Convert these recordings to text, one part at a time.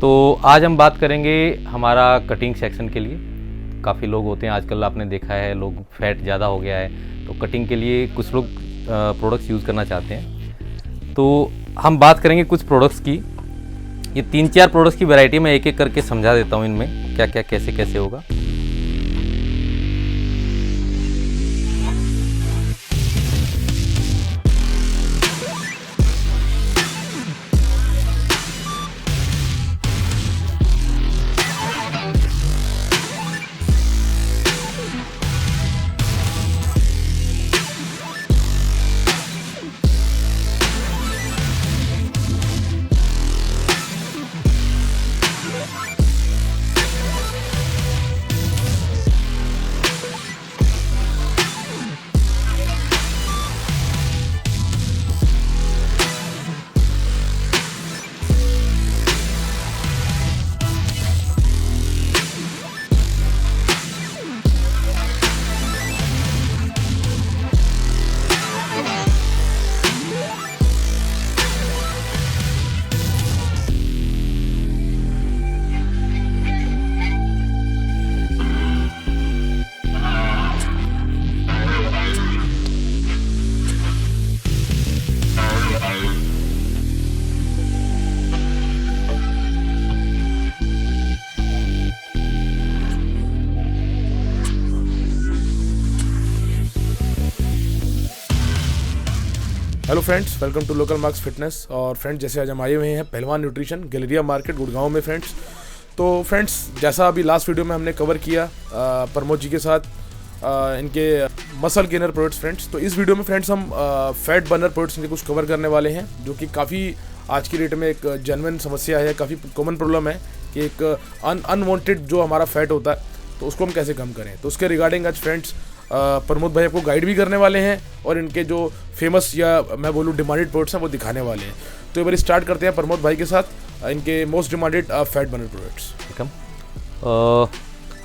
तो आज हम बात करेंगे हमारा कटिंग सेक्शन के लिए। काफ़ी लोग होते हैं आजकल, आपने देखा है लोग फैट ज़्यादा हो गया है, तो कटिंग के लिए कुछ लोग प्रोडक्ट्स यूज़ करना चाहते हैं। तो हम बात करेंगे कुछ प्रोडक्ट्स की। ये 3-4 प्रोडक्ट्स की वैरायटी मैं एक एक करके समझा देता हूँ इनमें क्या क्या कैसे कैसे होगा। Hello friends, welcome to local marks fitness. और फ्रेंड्स, जैसे आज हम आए हुए हैं पहलवान न्यूट्रिशन गैलेरिया मार्केट गुड़गांव में। फ्रेंड्स, तो फ्रेंड्स जैसा अभी लास्ट वीडियो में हमने कवर किया प्रमोद जी के साथ इनके मसल गेनर प्रोडक्ट्स। फ्रेंड्स, तो इस वीडियो में फ्रेंड्स हम फैट बर्नर प्रोडक्ट्स इनके कुछ कवर करने वाले हैं, जो कि काफ़ी आज की डेट में एक जेन्युइन समस्या है, काफ़ी कॉमन प्रॉब्लम है कि एक अनवांटेड जो हमारा फैट होता है तो उसको हम कैसे कम करें। तो उसके रिगार्डिंग आज फ्रेंड्स प्रमोद भाई आपको गाइड भी करने वाले हैं और इनके जो फेमस या मैं बोलूँ डिमांडेड प्रोडक्ट्स हैं वो दिखाने वाले हैं। तो एक बार स्टार्ट करते हैं प्रमोद भाई के साथ इनके most demanded fat burner products. Welcome.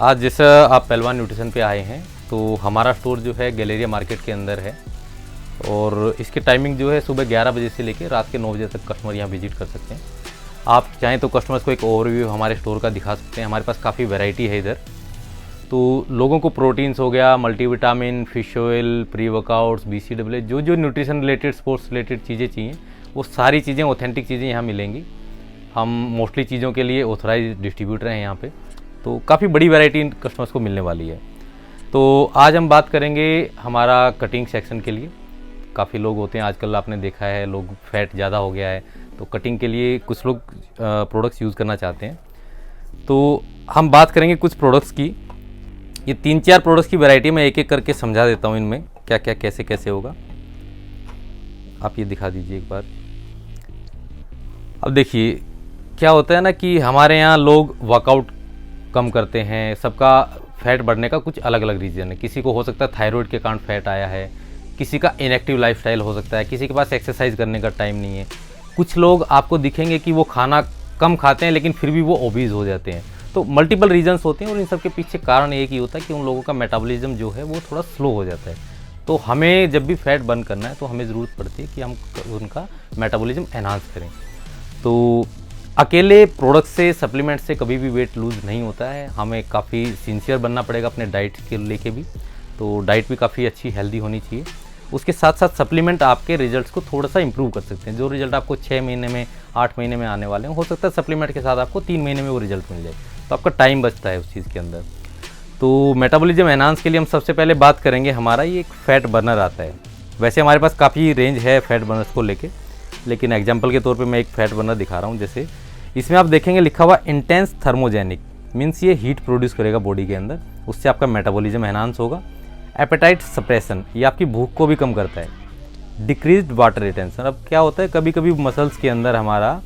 आज जैसा आप पहलवान न्यूट्रिशन पे आए हैं, तो हमारा स्टोर जो है गैलेरिया मार्केट के अंदर है और इसकी टाइमिंग जो है सुबह 11 बजे से लेकर रात के 9 बजे तक कस्टमर यहाँ विजिट कर सकते हैं। आप चाहें तो कस्टमर्स को एक ओवरव्यू हमारे स्टोर का दिखा सकते हैं। हमारे पास काफ़ी वैरायटी है इधर। तो लोगों को प्रोटीन्स हो गया, multivitamin, fish oil, pre workouts, BCAA, जो न्यूट्रिशन रिलेटेड, स्पोर्ट्स रिलेटेड चीज़ें चाहिए वो सारी चीज़ें, ऑथेंटिक चीज़ें यहाँ मिलेंगी। हम मोस्टली चीज़ों के लिए ऑथराइज डिस्ट्रीब्यूटर हैं यहाँ पे, तो काफ़ी बड़ी वैरायटी कस्टमर्स को मिलने वाली है। तो आज हम बात करेंगे हमारा कटिंग सेक्शन के लिए। काफ़ी लोग होते हैं आजकल, आपने देखा है लोग फैट ज़्यादा हो गया है, तो कटिंग के लिए कुछ लोग प्रोडक्ट्स यूज़ करना चाहते हैं। तो हम बात करेंगे कुछ प्रोडक्ट्स की। ये 3-4 प्रोडक्ट्स की वैरायटी मैं एक एक करके समझा देता हूँ इनमें क्या क्या कैसे कैसे होगा। आप ये दिखा दीजिए एक बार। अब देखिए क्या होता है ना कि हमारे यहाँ लोग वर्कआउट कम करते हैं, सबका फैट बढ़ने का कुछ अलग अलग रीज़न है। किसी को हो सकता है थायराइड के कारण फैट आया है, किसी का इनएक्टिव लाइफस्टाइल हो सकता है, किसी के पास एक्सरसाइज करने का टाइम नहीं है। कुछ लोग आपको दिखेंगे कि वो खाना कम खाते हैं लेकिन फिर भी वो ओबीज हो जाते हैं। तो मल्टीपल रीजंस होते हैं और इन सब के पीछे कारण एक ही होता है कि उन लोगों का मेटाबॉलिज्म जो है वो थोड़ा स्लो हो जाता है। तो हमें जब भी फैट बर्न करना है तो हमें ज़रूरत पड़ती है कि हम उनका मेटाबॉलिज्म एनहांस करें। तो अकेले प्रोडक्ट से, सप्लीमेंट से कभी भी वेट लूज़ नहीं होता है। हमें काफ़ी सिंसियर बनना पड़ेगा अपने डाइट के लेके भी। तो डाइट भी काफ़ी अच्छी हेल्दी होनी चाहिए। उसके साथ साथ सप्लीमेंट आपके रिजल्ट्स को थोड़ा सा इंप्रूव कर सकते हैं। जो रिजल्ट आपको 6 महीने में, 8 महीने में आने वाले हैं, हो सकता है सप्लीमेंट के साथ आपको 3 महीने में वो रिजल्ट मिल जाए। तो आपका टाइम बचता है उस चीज़ के अंदर। तो मेटाबॉलिज्म एनहांस के लिए हम सबसे पहले बात करेंगे, हमारा ये एक फैट बर्नर आता है। वैसे हमारे पास काफ़ी रेंज है फैट बर्नर्स को लेके, लेकिन एग्जांपल के तौर पे मैं एक फैट बर्नर दिखा रहा हूँ। जैसे इसमें आप देखेंगे लिखा हुआ इंटेंस थर्मोजेनिक, मीन्स ये हीट प्रोड्यूस करेगा बॉडी के अंदर, उससे आपका मेटाबॉलिज्म एनहांस होगा। एपेटाइट सप्रेशन, ये आपकी भूख को भी कम करता है। डिक्रीज्ड वाटर रिटेंशन, अब क्या होता है कभी कभी मसल्स के अंदर हमारा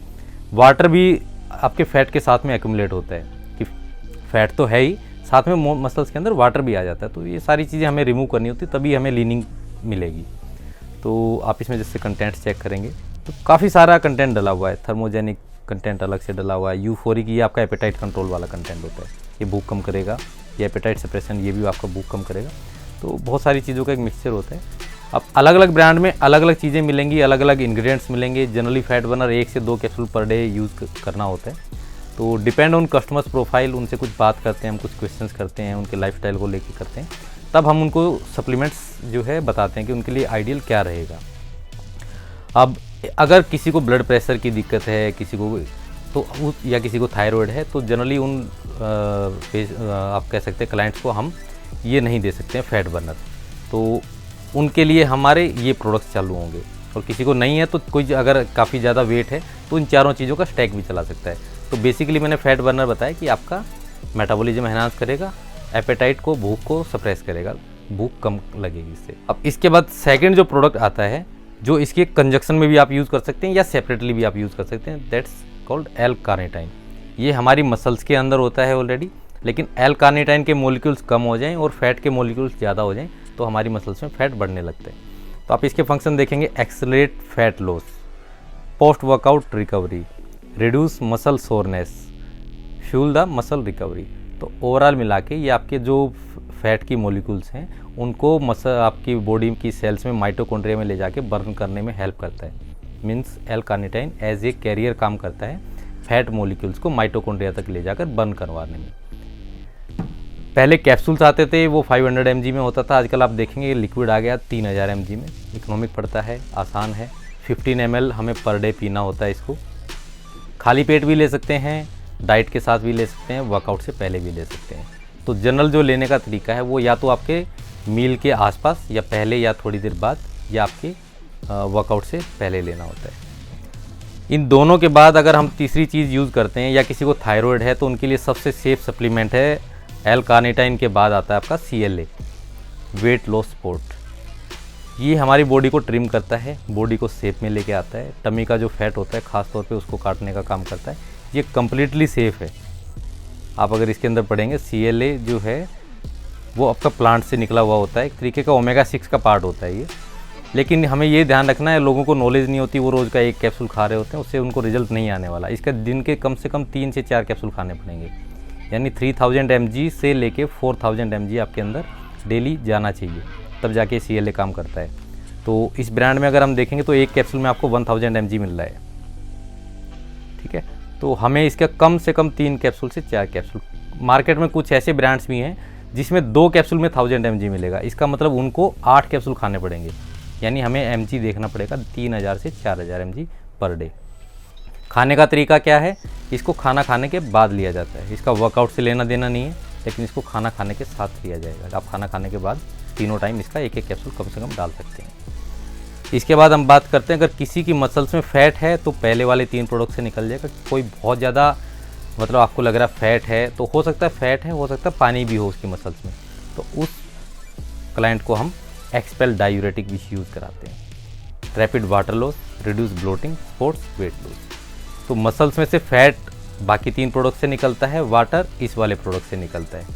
वाटर भी आपके फैट के साथ में एक्यूमुलेट होता है कि फैट तो है ही, साथ में मसल्स के अंदर वाटर भी आ जाता है। तो ये सारी चीज़ें हमें रिमूव करनी होती, तभी हमें लीनिंग मिलेगी। तो आप इसमें जैसे कंटेंट चेक करेंगे तो काफ़ी सारा कंटेंट डला हुआ है। थर्मोजेनिक कंटेंट अलग से डला हुआ है। यूफोरिक, ये आपका एपेटाइट कंट्रोल वाला कंटेंट होता है, ये भूख कम करेगा। ये एपेटाइट सप्रेशन, ये भी आपका भूख कम करेगा। तो बहुत सारी चीज़ों का एक मिक्सचर होता है। अब अलग अलग ब्रांड में अलग अलग चीज़ें मिलेंगी, अलग अलग इंग्रेडिएंट्स मिलेंगे। जनरली फैट बर्नर 1 से 2 कैप्सूल पर डे यूज़ करना होता है। तो डिपेंड ऑन कस्टमर्स प्रोफाइल, उनसे कुछ बात करते हैं, हम कुछ क्वेश्चंस करते हैं, उनके लाइफस्टाइल को लेके करते हैं, तब हम उनको सप्लीमेंट्स जो है बताते हैं कि उनके लिए आइडियल क्या रहेगा। अब अगर किसी को ब्लड प्रेशर की दिक्कत है, किसी को तो या किसी को थायराइड है, तो जनरली आप कह सकते हैं क्लाइंट्स को हम ये नहीं दे सकते हैं फैट बर्नर, तो उनके लिए हमारे ये प्रोडक्ट्स चालू होंगे। और किसी को नहीं है तो कोई अगर काफ़ी ज़्यादा वेट है तो इन चारों चीज़ों का स्टैक भी चला सकता है। तो बेसिकली मैंने फैट बर्नर बताया कि आपका मेटाबॉलिज्म एनहांस करेगा, एपेटाइट को, भूख को सप्रेस करेगा, भूख कम लगेगी इससे। अब इसके बाद सेकंड जो प्रोडक्ट आता है, जो इसके कंजक्शन में भी आप यूज़ कर सकते हैं या सेपरेटली भी आप यूज़ कर सकते हैं, दैट्स कॉल्ड L-कार्निटाइन। ये हमारी मसल्स के अंदर होता है ऑलरेडी, लेकिन L-कार्निटाइन के मॉलिक्यूल्स कम हो जाएं और फैट के मॉलिक्यूल्स ज़्यादा हो जाएं तो हमारी मसल्स में फैट बढ़ने लगते हैं। तो आप इसके फंक्शन देखेंगे, accelerate fat loss, post workout recovery, reduce muscle soreness, fuel the muscle recovery. तो ओवरऑल मिला के ये आपके जो फैट की मॉलिक्यूल्स हैं उनको आपकी बॉडी की सेल्स में, माइटोकॉन्ड्रिया में ले जाके बर्न करने में हेल्प करता है। मीन्स L-कार्निटाइन एज ए कैरियर काम करता है फैट मॉलिक्यूल्स को माइटोकॉन्ड्रिया तक ले जाकर बर्न करवाने में। पहले कैप्सूल्स आते थे, वो 500 mg में होता था, आजकल आप देखेंगे लिक्विड आ गया 3000 mg में। इकोनॉमिक पड़ता है, आसान है। 15 ml हमें पर डे पीना होता है। इसको खाली पेट भी ले सकते हैं, डाइट के साथ भी ले सकते हैं, वर्कआउट से पहले भी ले सकते हैं। तो जनरल जो लेने का तरीका है वो या तो आपके मील के आसपास या पहले या थोड़ी देर बाद या आपके वर्कआउट से पहले लेना होता है। इन दोनों के बाद अगर हम तीसरी चीज़ यूज़ करते हैं या किसी को थायराइड है तो उनके लिए सबसे सेफ सप्लीमेंट है L-कार्निटाइन के बाद आता है आपका CLA, वेट लॉस सपोर्ट। ये हमारी बॉडी को ट्रिम करता है, बॉडी को शेप में लेके आता है, टमी का जो फैट होता है ख़ास तौर पे उसको काटने का काम करता है। ये कम्प्लीटली सेफ़ है। आप अगर इसके अंदर पढ़ेंगे, CLA जो है वो आपका प्लांट से निकला हुआ होता है, एक तरीके का ओमेगा 6 का पार्ट होता है ये। लेकिन हमें ये ध्यान रखना है, लोगों को नॉलेज नहीं होती, वो रोज़ का एक कैप्सूल खा रहे होते हैं, उससे उनको रिजल्ट नहीं आने वाला। इसका दिन के कम से कम 3 से 4 कैप्सूल खाने पड़ेंगे, यानी 3000 mg से लेके 4000 mg आपके अंदर डेली जाना चाहिए, तब जाके CLA काम करता है। तो इस ब्रांड में अगर हम देखेंगे तो एक कैप्सूल में आपको 1000 mg मिल रहा है, ठीक है। तो हमें इसका कम से कम 3 कैप्सूल से 4 कैप्सूल, मार्केट में कुछ ऐसे ब्रांड्स भी हैं जिसमें 2 कैप्सूल में 1000 mg मिलेगा। इसका मतलब उनको 8 कैप्सूल खाने पड़ेंगे, यानी हमें mg देखना पड़ेगा 3000 से 4000 mg पर डे। खाने का तरीका क्या है, इसको खाना खाने के बाद लिया जाता है। इसका वर्कआउट से लेना देना नहीं है, लेकिन इसको खाना खाने के साथ लिया जाएगा। आप खाना खाने के बाद तीनों टाइम इसका एक कैप्सूल कम से कम डाल सकते हैं। इसके बाद हम बात करते हैं, अगर किसी की मसल्स में फैट है तो पहले वाले 3 प्रोडक्ट से निकल जाएगा। कोई बहुत ज़्यादा मतलब आपको लग रहा है फैट है, तो हो सकता है फैट है, हो सकता है पानी भी हो उसकी मसल्स में, तो उस क्लाइंट को हम एक्सपेल डायूरेटिक भी यूज़ कराते हैं। Rapid water loss, reduce bloating, supports weight loss. तो मसल्स में से फैट बाकी 3 प्रोडक्ट से निकलता है, वाटर इस वाले प्रोडक्ट से निकलता है।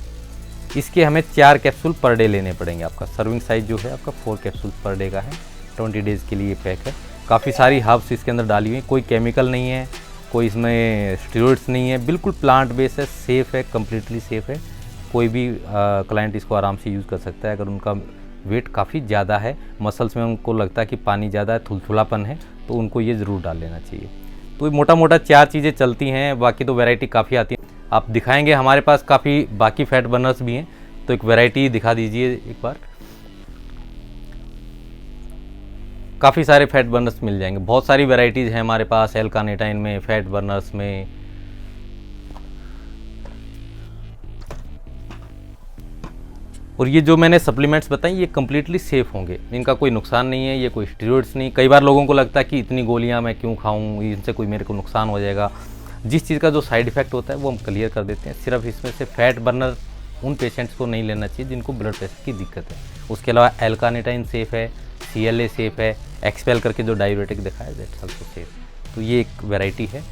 इसके हमें 4 कैप्सूल पर डे लेने पड़ेंगे। आपका सर्विंग साइज जो है आपका 4 कैप्सूल पर डे का है। 20 डेज़ के लिए पैक है। काफ़ी सारी हर्ब्स इसके अंदर डाली हुई, कोई केमिकल नहीं है, कोई इसमें स्टेरॉइड्स नहीं है, बिल्कुल प्लांट बेस है, सेफ़ है, कम्प्लीटली सेफ़ है। कोई भी क्लाइंट इसको आराम से यूज़ कर सकता है। अगर उनका वेट काफ़ी ज़्यादा है, मसल्स में उनको लगता है कि पानी ज़्यादा है, थुलथुलापन है, तो उनको ये ज़रूर डाल लेना चाहिए। तो मोटा मोटा 4 चीज़ें चलती हैं, बाकी तो वैरायटी काफ़ी आती है। आप दिखाएंगे, हमारे पास काफ़ी बाकी फैट बर्नर्स भी हैं, तो एक वैरायटी दिखा दीजिए एक बार। काफ़ी सारे फैट बर्नर्स मिल जाएंगे, बहुत सारी वैरायटीज़ हैं हमारे पास L-कार्निटाइन में, फैट बर्नर्स में। और ये जो मैंने सप्लीमेंट्स बताई ये कम्प्लीटली सेफ़ होंगे, इनका कोई नुकसान नहीं है, ये कोई स्टेरॉइड्स नहीं। कई बार लोगों को लगता है कि इतनी गोलियां मैं क्यों खाऊं, इनसे कोई मेरे को नुकसान हो जाएगा। जिस चीज़ का जो साइड इफ़ेक्ट होता है वो हम क्लियर कर देते हैं। सिर्फ इसमें से फैट बर्नर उन पेशेंट्स को नहीं लेना चाहिए जिनको ब्लड प्रेशर की दिक्कत है। उसके अलावा L-कार्निटाइन सेफ़ है, CLA सेफ़ है, एक्सपेल करके जो डायूरेटिक दिखाया दैट्स आल्सो सेफ़। तो ये एक वैरायटी है,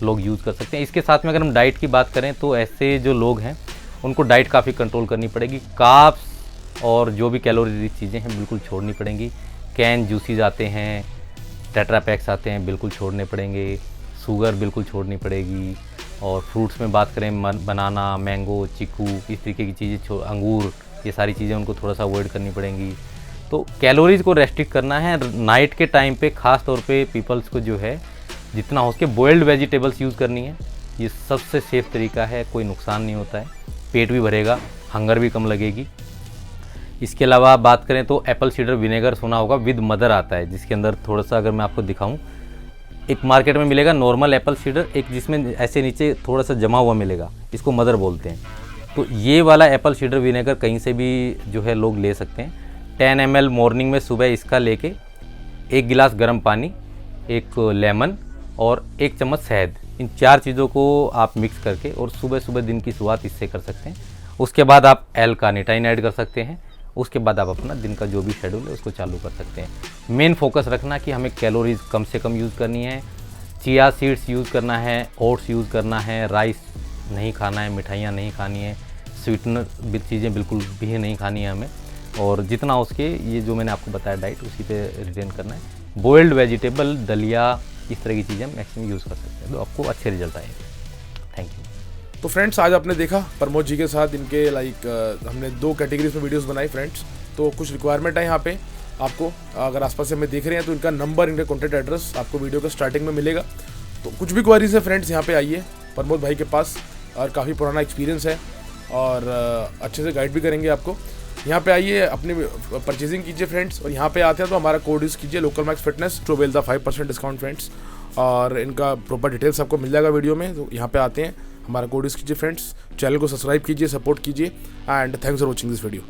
लोग यूज़ कर सकते हैं। इसके साथ में अगर हम डाइट की बात करें तो ऐसे जो लोग हैं उनको डाइट काफ़ी कंट्रोल करनी पड़ेगी। कार्ब्स और जो भी कैलोरी रिच चीज़ें हैं बिल्कुल छोड़नी पड़ेंगी। कैन जूसीज आते हैं, टेट्रा पैक्स आते हैं, बिल्कुल छोड़ने पड़ेंगे। शुगर बिल्कुल छोड़नी पड़ेगी। और फ्रूट्स में बात करें, बनाना, मैंगो, चीकू, इस तरीके की चीज़ें, अंगूर, ये सारी चीज़ें उनको थोड़ा सा अवॉइड करनी पड़ेंगी। तो कैलोरीज़ को रेस्ट्रिक्ट करना है। नाइट के टाइम पे ख़ास तौर पे पीपल्स को जो है जितना हो सके बॉइल्ड वेजिटेबल्स यूज़ करनी है। ये सबसे सेफ तरीका है, कोई नुकसान नहीं होता है, पेट भी भरेगा, हंगर भी कम लगेगी। इसके अलावा आप बात करें तो एप्पल सीडर विनेगर सुना होगा, विद मदर आता है, जिसके अंदर थोड़ा सा अगर मैं आपको दिखाऊं, एक मार्केट में मिलेगा नॉर्मल एप्पल सीडर, एक जिसमें ऐसे नीचे थोड़ा सा जमा हुआ मिलेगा, इसको मदर बोलते हैं। तो ये वाला एप्पल सीडर विनेगर कहीं से भी जो है लोग ले सकते हैं। 10 ml मॉर्निंग में सुबह इसका लेके 1 गिलास गर्म पानी, 1 लेमन और 1 चम्मच शहद, इन 4 चीज़ों को आप मिक्स करके और सुबह सुबह दिन की शुरुआत इससे कर सकते हैं। उसके बाद आप L-कार्निटाइन ऐड कर सकते हैं। उसके बाद आप अपना दिन का जो भी शेड्यूल है उसको चालू कर सकते हैं। मेन फोकस रखना कि हमें कैलोरीज कम से कम यूज़ करनी है, चिया सीड्स यूज़ करना है, ओट्स यूज़ करना है, राइस नहीं खाना है, मिठाइयाँ नहीं खानी है, स्वीटनर चीज़ें बिल्कुल भी नहीं खानी है हमें, और जितना हो सके ये जो मैंने आपको बताया डाइट उसी पे रिटेन करना है। बॉइल्ड वेजिटेबल, दलिया, इस तरह की चीज़ें मैक्सिमम यूज़ कर सकते हैं, तो आपको अच्छे रिजल्ट आएंगे। Thank you. तो फ्रेंड्स आज आपने देखा प्रमोद जी के साथ इनके हमने 2 कैटेगरीज में वीडियोस बनाई फ्रेंड्स। तो कुछ रिक्वायरमेंट है यहाँ पे आपको, अगर आसपास से हमें देख रहे हैं तो इनका नंबर, इनका कॉन्टैक्ट एड्रेस आपको वीडियो के स्टार्टिंग में मिलेगा। तो कुछ भी क्वारीज है फ्रेंड्स यहाँ पे आइए प्रमोद भाई के पास, और काफ़ी पुराना एक्सपीरियंस है और अच्छे से गाइड भी करेंगे आपको। यहाँ पे आइए, अपनी परचेजिंग कीजिए फ्रेंड्स, और यहाँ पे आते हैं तो हमारा कोड यूज़ कीजिए local max fitness to avail the 5% discount friends, और इनका प्रॉपर डिटेल्स आपको मिल जाएगा वीडियो में। तो यहाँ पे आते हैं, हमारा कोड यूज़ कीजिए फ्रेंड्स, चैनल को सब्सक्राइब कीजिए, सपोर्ट कीजिए, and thanks for watching this video.